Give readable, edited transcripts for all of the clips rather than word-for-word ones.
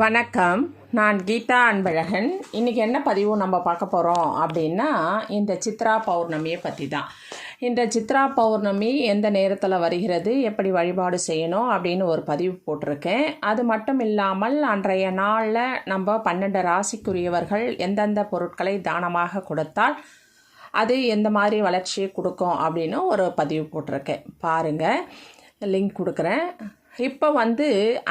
வணக்கம். நான் கீதா அன்பழகன். இன்றைக்கி என்ன பதிவு நம்ம பார்க்க போகிறோம் அப்படின்னா, இந்த சித்ரா பௌர்ணமியை பற்றி தான். இந்த சித்ரா பௌர்ணமி எந்த நேரத்தில் வருகிறது, எப்படி வழிபாடு செய்யணும் அப்படின்னு ஒரு பதிவு போட்டிருக்கேன். அது மட்டும் இல்லாமல் அன்றைய நாளில் நம்ம 12 ராசிக்குரியவர்கள் எந்தெந்த பொருட்களை தானமாக கொடுத்தால் அது எந்த மாதிரி வளர்ச்சியை கொடுக்கும் அப்படின்னு ஒரு பதிவு போட்டிருக்கேன். பாருங்கள், லிங்க் கொடுக்குறேன். இப்போ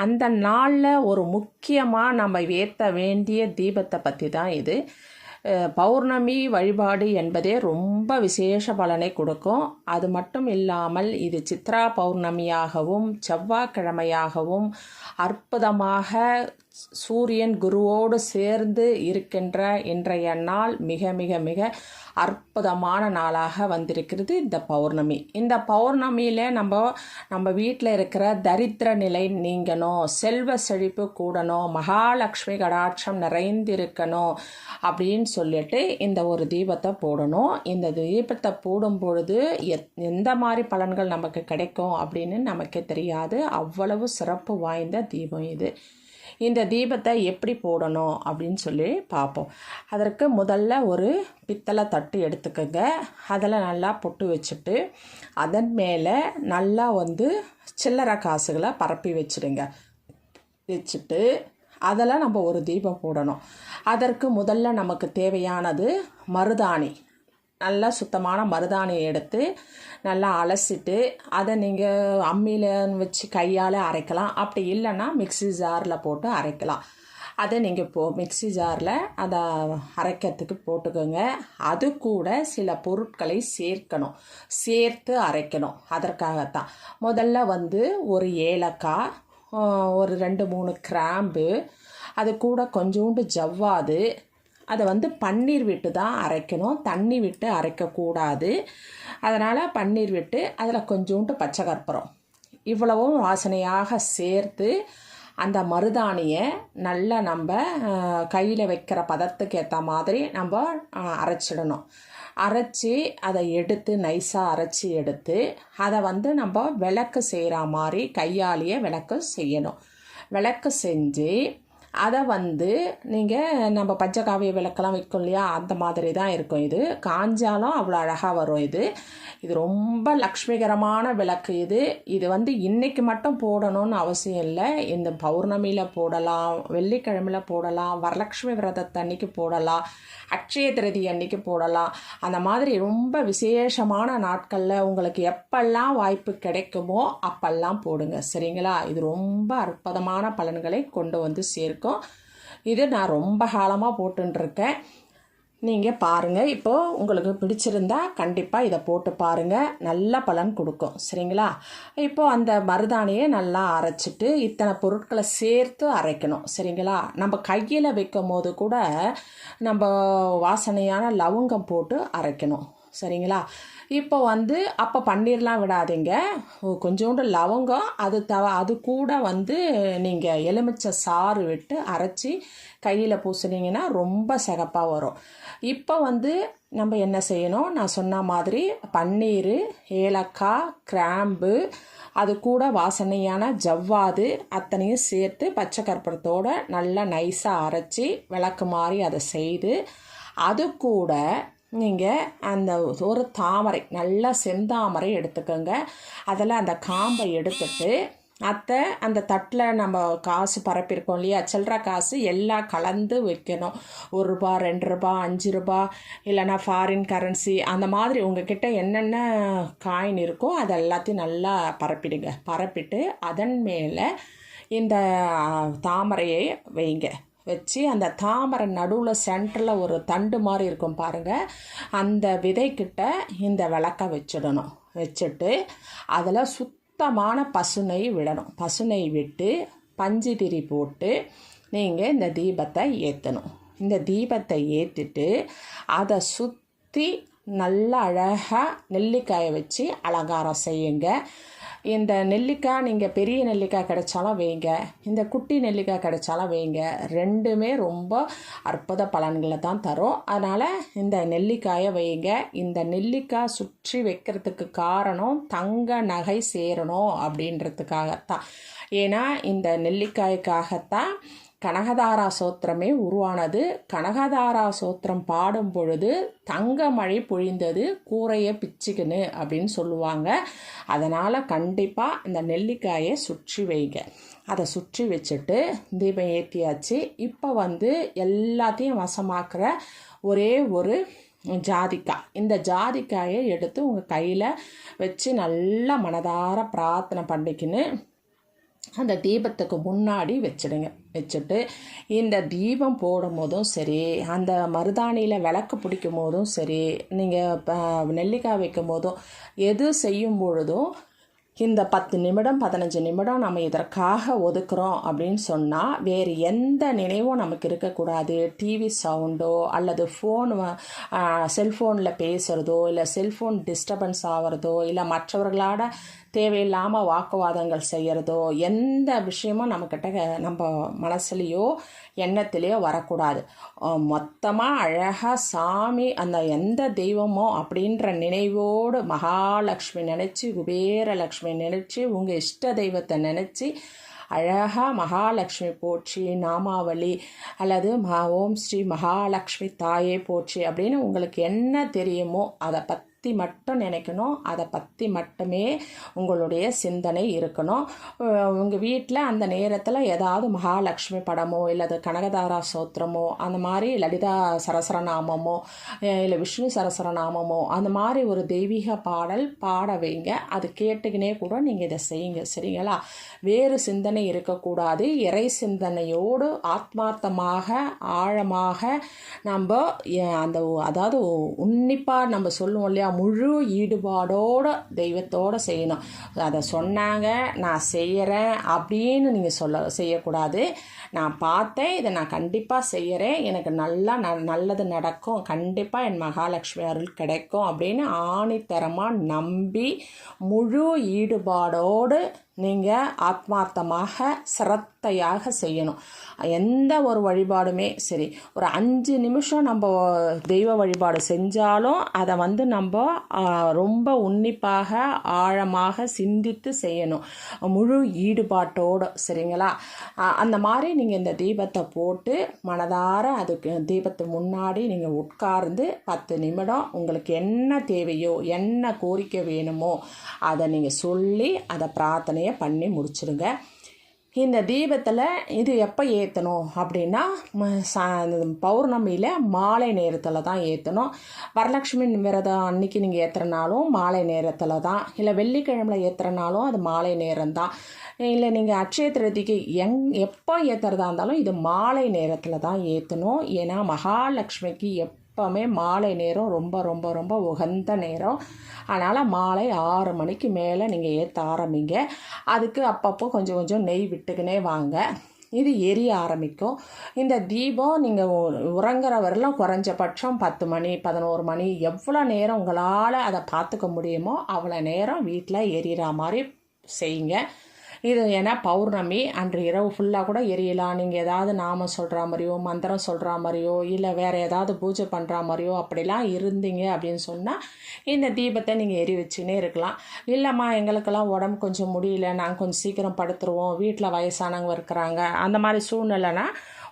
அந்த நாளில் ஒரு முக்கியமாக நம்ம ஏற்ற வேண்டிய தீபத்தை பற்றி தான் இது. பௌர்ணமி வழிபாடு என்பதே ரொம்ப விசேஷ பலனை கொடுக்கும். அது மட்டும் இல்லாமல் இது சித்ரா பௌர்ணமியாகவும் செவ்வாய்க்கிழமையாகவும் அற்புதமாக சூரியன் குருவோடு சேர்ந்து இருக்கின்ற இன்றைய நாள் மிக மிக மிக அற்புதமான நாளாக வந்திருக்கிறது இந்த பௌர்ணமி. இந்த பௌர்ணமியில் நம்ம வீட்டில் இருக்கிற தரித்திர நிலை நீங்கணும், செல்வ செழிப்பு கூடணும், மகாலட்சுமி கடாட்சம் நிறைந்திருக்கணும் அப்படின்னு சொல்லிட்டு இந்த ஒரு தீபத்தை போடணும். இந்த தீபத்தை போடும் பொழுது எந்த மாதிரி பலன்கள் நமக்கு கிடைக்கும் அப்படின்னு நமக்கே தெரியாது. அவ்வளவு சிறப்பு வாய்ந்த தீபம் இது. இந்த தீபத்தை எப்படி போடணும் அப்படின்னு சொல்லி பார்ப்போம். அதற்கு முதல்ல ஒரு பித்தளை தட்டு எடுத்துக்கோங்க. அதில் நல்லா பொட்டு வச்சுட்டு அதன் மேலே நல்லா சில்லறை காசுகளை பரப்பி வச்சுட்டு அதில் நம்ம ஒரு தீபம் போடணும். அதற்கு முதல்ல நமக்கு தேவையானது மருதாணி. நல்லா சுத்தமான மருதாணியை எடுத்து நல்லா அலசிட்டு அதை நீங்கள் அம்மியில் வச்சு கையால் அரைக்கலாம். அப்படி இல்லைன்னா மிக்ஸி ஜாரில் போட்டு அரைக்கலாம். அதை நீங்கள் மிக்ஸி ஜாரில் அதை அரைக்கிறதுக்கு போட்டுக்கோங்க. அது கூட சில பொருட்களை சேர்த்து அரைக்கணும். அதற்காகத்தான் முதல்ல ஒரு ஏலக்காய், ஒரு 2-3 கிராம்பு, அது கூட கொஞ்சோண்டு ஜவ்வாது. அதை பன்னீர் விட்டு தான் அரைக்கணும், தண்ணி விட்டு அரைக்கக்கூடாது. அதனால் பன்னீர் விட்டு அதில் கொஞ்சோண்டு பச்சை கற்பூரம், இவ்வளவும் வாசனையாக சேர்த்து அந்த மருதாணியை நல்லா நம்ம கையில் வைக்கிற பதத்துக்கு ஏற்ற மாதிரி நம்ம அரைச்சிடணும். அரைச்சி அதை எடுத்து நைஸாக அரைச்சி எடுத்து அதை நம்ம விளக்கு செய்கிற மாதிரி கையாலேயே விளக்கு செய்யணும். விளக்கு செஞ்சு அதை நீங்கள் நம்ம பஞ்சகாவிய விளக்கெல்லாம் வைக்கும் இல்லையா, அந்த மாதிரி தான் இருக்கும். இது காஞ்சாலும் அவ்வளோ அழகாக வரும். இது ரொம்ப லக்ஷ்மிகரமான விளக்கு. இது இன்றைக்கி மட்டும் போடணும்னு அவசியம் இல்லை. இந்த பௌர்ணமியில் போடலாம், வெள்ளிக்கிழமையில் போடலாம், வரலட்சுமி விரதத்தை அன்னைக்கு போடலாம், அட்சய திருதி அன்னைக்கு போடலாம். அந்த மாதிரி ரொம்ப விசேஷமான நாட்களில் உங்களுக்கு எப்பெல்லாம் வாய்ப்பு கிடைக்குமோ அப்பெல்லாம் போடுங்க, சரிங்களா? இது ரொம்ப அற்புதமான பலன்களை கொண்டு சேர்க்கும். இது நான் ரொம்ப காலமாக போட்டுருக்கேன். நீங்கள் பாருங்கள். இப்போது உங்களுக்கு பிடிச்சிருந்தா கண்டிப்பாக இதை போட்டு பாருங்கள், நல்ல பலன் கொடுக்கும், சரிங்களா? இப்போது அந்த மருதாணியை நல்லா அரைச்சிட்டு இத்தனை பொருட்களை சேர்த்து அரைக்கணும், சரிங்களா? நம்ம கையில் வைக்கும் போது கூட நம்ம வாசனையான லவங்கம் போட்டு அரைக்கணும், சரிங்களா? இப்போ அப்போ பன்னீர்லாம் விடாதீங்க, கொஞ்சோண்டு லவங்கம், அது கூட நீங்கள் எலுமிச்சை சாறு விட்டு அரைச்சி கையில் பூசுனீங்கன்னா ரொம்ப சிகப்பாக வரும். இப்போ நம்ம என்ன செய்யணும், நான் சொன்ன மாதிரி பன்னீர், ஏலக்காய், கிராம்பு, அது கூட வாசனையான ஜவ்வாது அத்தனையும் சேர்த்து பச்சை கற்பூரத்தோடு நல்லா நைஸாக அரைச்சி விளக்கு மாதிரி அதை செய்து, அது கூட நீங்கள் அந்த ஒரு தாமரை, நல்லா செந்தாமரை எடுத்துக்கோங்க. அதில் அந்த காம்பை எடுத்துட்டு அந்த தட்டில் நம்ம காசு பரப்பியிருக்கோம் இல்லையா, சில்லற காசு எல்லாம் கலந்து வைக்கணும். 1 ரூபா, 2 ரூபா, 5 ரூபா, இல்லைனா ஃபாரின் கரன்சி, அந்த மாதிரி உங்ககிட்ட என்னென்ன காயின் இருக்கோ அது எல்லாத்தையும் நல்லா பரப்பிட்டு அதன் மேலே இந்த தாமரையை வைங்க. வச்சு அந்த தாமரை நடுவில் சென்டரில் ஒரு தண்டு மாதிரி இருக்கும் பாருங்கள், அந்த விதைக்கிட்ட இந்த விளக்க வச்சுட்டு அதில் சுத்தமான பசுனை விடணும். பசுனை விட்டு பஞ்சு திரி போட்டு நீங்கள் இந்த தீபத்தை ஏற்றணும். இந்த தீபத்தை ஏற்றிட்டு அதை சுற்றி நல்லா அழகாக நெல்லிக்காயை வச்சு அலங்காரம் செய்யுங்க. இந்த நெல்லிக்காய் நீங்கள் பெரிய நெல்லிக்காய் கிடைச்சாலும் வைங்க, இந்த குட்டி நெல்லிக்காய் கிடைச்சாலும் வைங்க, ரெண்டுமே ரொம்ப அற்புத பலன்களை தான் தரும். அதனால் இந்த நெல்லிக்காயை வைங்க. இந்த நெல்லிக்காய் சுற்றி வைக்கிறதுக்கு காரணம் தங்க நகை சேரணும் அப்படின்றதுக்காகத்தான். ஏன்னா இந்த நெல்லிக்காய்க்காகத்தான் கனகதாரா சோத்திரமே உருவானது. கனகதாரா சோத்திரம் பாடும் பொழுது தங்க மழை பொழிந்தது கூரையை பிச்சுக்குன்னு அப்படின்னு சொல்லுவாங்க. அதனால் கண்டிப்பாக இந்த நெல்லிக்காயை சுற்றி வைங்க. அதை சுற்றி வச்சுட்டு தீபம் ஏற்றியாச்சு. இப்போ எல்லாத்தையும் வசமாக்குற ஒரே ஒரு ஜாதிக்காய். இந்த ஜாதிக்காயை எடுத்து உங்கள் கையில் வச்சு நல்லா மனதார பிரார்த்தனை பண்ணிக்கின்னு அந்த தீபத்துக்கு முன்னாடி வச்சுட்டு இந்த தீபம் போடும் போதும் சரி, அந்த மருதாணியில் விளக்கு பிடிக்கும் போதும் சரி, நீங்கள் நெல்லிக்காய் வைக்கும் போதும் எது செய்யும் பொழுதும் இந்த 10 நிமிடம் 15 நிமிடம் நம்ம இதற்காக ஒதுக்குறோம் அப்படின்னு சொன்னால் வேறு எந்த நினைவும் நமக்கு இருக்கக்கூடாது. டிவி சவுண்டோ அல்லது செல்ஃபோனில் பேசுகிறதோ இல்லை செல்ஃபோன் டிஸ்டர்பன்ஸ் ஆகிறதோ இல்லை மற்றவர்களோட தேவையில்லாமல் வாக்குவாதங்கள் செய்கிறதோ எந்த விஷயமும் நம்ம மனசுலேயோ எண்ணத்திலேயோ வரக்கூடாது. மொத்தமாக அழகாக சாமி அந்த எந்த தெய்வமோ அப்படின்ற நினைவோடு மகாலட்சுமி நினச்சி குபேரலட்சுமி நினச்சி உங்கள் இஷ்ட தெய்வத்தை நினச்சி அழகாக மகாலட்சுமி போற்றி நாமாவளி அல்லது ஓம் ஸ்ரீ மகாலட்சுமி தாயே போற்றி அப்படின்னு உங்களுக்கு என்ன தெரியுமோ அதை பற்றி மட்டும் நினைக்கணும். அதை பற்றி மட்டுமே உங்களுடைய சிந்தனை இருக்கணும். உங்கள் வீட்டில் அந்த நேரத்தில் ஏதாவது மகாலட்சுமி படமோ இல்லை கனகதாரா சோத்திரமோ அந்த மாதிரி லலிதா சரசரநாமமோ இல்லை விஷ்ணு சரசரநாமமோ அந்த மாதிரி ஒரு தெய்வீக பாடல் பாட வைங்க. அது கேட்டுக்கினே கூட நீங்கள் இதை செய்யுங்க. சரிங்களா? வேறு சிந்தனை இருக்கக்கூடாது. இறை சிந்தனையோடு ஆத்மார்த்தமாக ஆழமாக நம்ம அதாவது உன்னிப்பாக நம்ம சொல்லுவோம் இல்லையா, முழு ஈடுபாடோடு தெய்வத்தோடு செய்யணும். அதை சொன்னாங்க நான் செய்கிறேன் அப்படின்னு நீங்கள் செய்யக்கூடாது. நான் பார்த்தேன், இதை நான் கண்டிப்பாக செய்கிறேன், எனக்கு நல்லது நடக்கும், கண்டிப்பாக என் மகாலட்சுமி அருள் கிடைக்கும் அப்படின்னு ஆணித்தரமாக நம்பி முழு ஈடுபாடோடு நீங்கள் ஆத்மார்த்தமாக சிரத்தையாக செய்யணும். எந்த ஒரு வழிபாடுமே சரி, ஒரு 5 நிமிஷம் நம்ம தெய்வ வழிபாடு செஞ்சாலும் அதை நம்ம ரொம்ப உன்னிப்பாக ஆழமாக சிந்தித்து செய்யணும், முழு ஈடுபாட்டோடு. சரிங்களா? அந்த மாதிரி நீங்கள் இந்த தீபத்தை போட்டு மனதார அதுக்கு தீபத்து முன்னாடி நீங்கள் உட்கார்ந்து 10 நிமிடம் உங்களுக்கு என்ன தேவையோ என்ன கோரிக்கை வேணுமோ அதை நீங்கள் சொல்லி அதை பிரார்த்தனை பண்ணி முடிச்சிடுங்க. இந்த தீபத்தில் இது எப்போ ஏற்றணும் அப்படின்னா பௌர்ணமியில் மாலை நேரத்தில் தான் ஏற்றணும். வரலட்சுமி விரதம் அன்னைக்கு நீங்கள் ஏற்றுறனாலும் மாலை நேரத்தில் தான், இல்லை வெள்ளிக்கிழமையில் ஏற்றுறனாலும் அது மாலை நேரம்தான், இல்லை நீங்கள் அட்சய திருதிக்கு எப்போ ஏற்றுறதா இருந்தாலும் இது மாலை நேரத்தில் தான் ஏற்றணும். ஏன்னா மகாலட்சுமிக்கு எப்போவுமே மாலை நேரம் ரொம்ப ரொம்ப ரொம்ப உகந்த நேரம். அதனால் மாலை 6 மணிக்கு மேலே நீங்கள் ஏற்ற ஆரம்பிங்க. அதுக்கு அப்பப்போ கொஞ்சம் கொஞ்சம் நெய் விட்டுக்கினே வாங்க. இது எரிய ஆரம்பிக்கும். இந்த தீபம் நீங்கள் உறங்குற வரலாம் குறைஞ்சபட்சம் 10 மணி 11 மணி எவ்வளோ நேரம் உங்களால் அதை பார்த்துக்க முடியுமோ அவ்வளோ நேரம் வீட்டில் எரியிற மாதிரி செய்யுங்க. இது ஏன்னா பௌர்ணமி அன்று இரவு ஃபுல்லாக கூட எரியலாம். நீங்கள் ஏதாவது நாமம் சொல்கிற மாதிரியோ மந்திரம் சொல்கிற மாதிரியோ இல்லை வேறு ஏதாவது பூஜை பண்ணுற மாதிரியோ அப்படிலாம் இருந்தீங்க அப்படின்னு சொன்னால் இந்த தீபத்தை நீங்கள் எரி வச்சுன்னே இருக்கலாம். இல்லைம்மா எங்களுக்கெல்லாம் உடம்பு கொஞ்சம் முடியல, நாங்கள் கொஞ்சம் சீக்கிரம் படுத்துருவோம், வீட்டில் வயசானவங்க இருக்கிறாங்க, அந்த மாதிரி சூழ்நிலைனா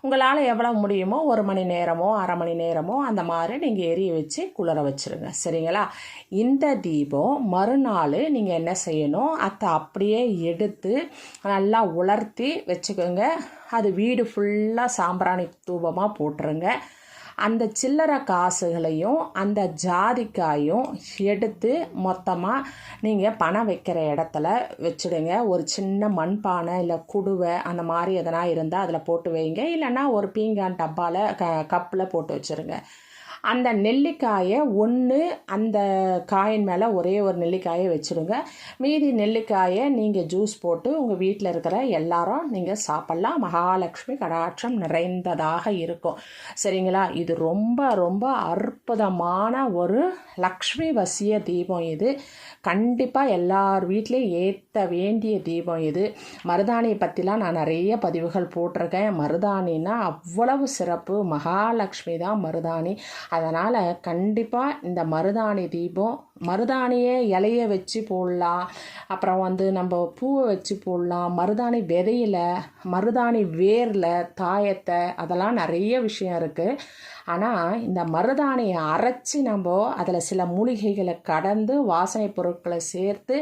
உங்களால் எவ்வளோ முடியுமோ 1 மணி நேரமோ அரை மணி நேரமோ அந்த மாதிரி நீங்கள் எரிய வச்சு குளிர வச்சுருங்க. சரிங்களா? இந்த தீபம் மறுநாள் நீங்கள் என்ன செய்யணும், அதை அப்படியே எடுத்து நல்லா உலர்த்தி வச்சுக்கோங்க. அது வீடு ஃபுல்லாக சாம்பிராணி தூபமாக போட்டுருங்க. அந்த சில்லறை காசுகளையும் அந்த ஜாதிக்காயும் எடுத்து மொத்தமாக நீங்கள் பணம் வைக்கிற இடத்துல வச்சுடுங்க. ஒரு சின்ன மண்பானை இல்லை குடுவை அந்த மாதிரி எதனா இருந்தால் அதில் போட்டு வைங்க. இல்லைன்னா ஒரு பீங்கான் டப்பாவில் கப்பில் போட்டு வச்சுருங்க. அந்த நெல்லிக்காயை அந்த காயின் மேலே ஒரே ஒரு நெல்லிக்காயை வச்சுடுங்க. மீதி நெல்லிக்காயை நீங்கள் ஜூஸ் போட்டு உங்கள் வீட்டில் இருக்கிற எல்லாரும் நீங்கள் சாப்பிட்லாம். மகாலட்சுமி கடாட்சம் நிறைந்ததாக இருக்கும். சரிங்களா? இது ரொம்ப ரொம்ப அற்புதமான ஒரு லக்ஷ்மி வசிய தீபம். இது கண்டிப்பாக எல்லார் வீட்லேயும் ஏற்ற வேண்டிய தீபம். இது மருதாணியை பற்றிலாம் நான் நிறைய பதிவுகள் போட்டிருக்கேன். மருதாணின்னா அவ்வளவு சிறப்பு. மகாலட்சுமி தான் மருதாணி. அதனால் கண்டிப்பாக இந்த மருதாணி தீபம் மருதாணியை இலைய வச்சு போடலாம், அப்புறம் வந்து நம்ம பூவை வச்சு போடலாம், மருதாணி விதையில, மருதாணி வேரில், தாயத்தை, அதெல்லாம் நிறைய விஷயம் இருக்குது. ஆனால் இந்த மருதாணியை அரைச்சி நம்ம அதில் சில மூலிகைகளை கடந்து வாசனை பொருட்களை சேர்த்து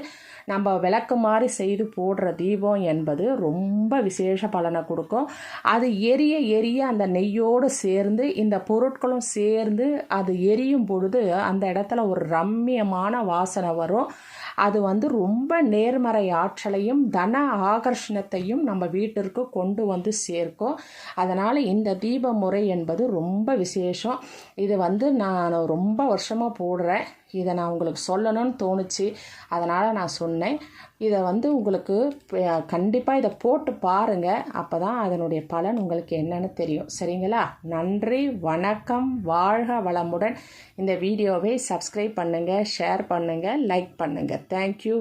நம்ம விளக்கு மாதிரி செய்து போடுற தீபம் என்பது ரொம்ப விசேஷ பலனை கொடுக்கும். அது எரிய எரிய அந்த நெய்யோடு சேர்ந்து இந்த பொருட்களும் சேர்ந்து அது எரியும் பொழுது அந்த இடத்துல ஒரு ரம்மியமான வாசனை வரும். அது வந்து ரொம்ப நேர்மறை ஆற்றலையும் தன ஆகர்ஷணத்தையும் நம்ம வீட்டிற்கு கொண்டு வந்து சேர்க்கும். அதனால் இந்த தீப முறை என்பது ரொம்ப விசேஷம். இது வந்து நான் ரொம்ப வருஷமாக போடுறேன். இதை நான் உங்களுக்கு சொல்லணும்னு தோணுச்சு, அதனால் நான் சொன்னேன். இதை வந்து உங்களுக்கு கண்டிப்பாக இதை போட்டு பாருங்கள், அப்போ தான் அதனுடைய பலன் உங்களுக்கு என்னன்னு தெரியும். சரிங்களா? நன்றி, வணக்கம், வாழ்க வளமுடன். இந்த வீடியோவை சப்ஸ்கிரைப் பண்ணுங்கள், ஷேர் பண்ணுங்கள், லைக் பண்ணுங்கள். தேங்க்யூ.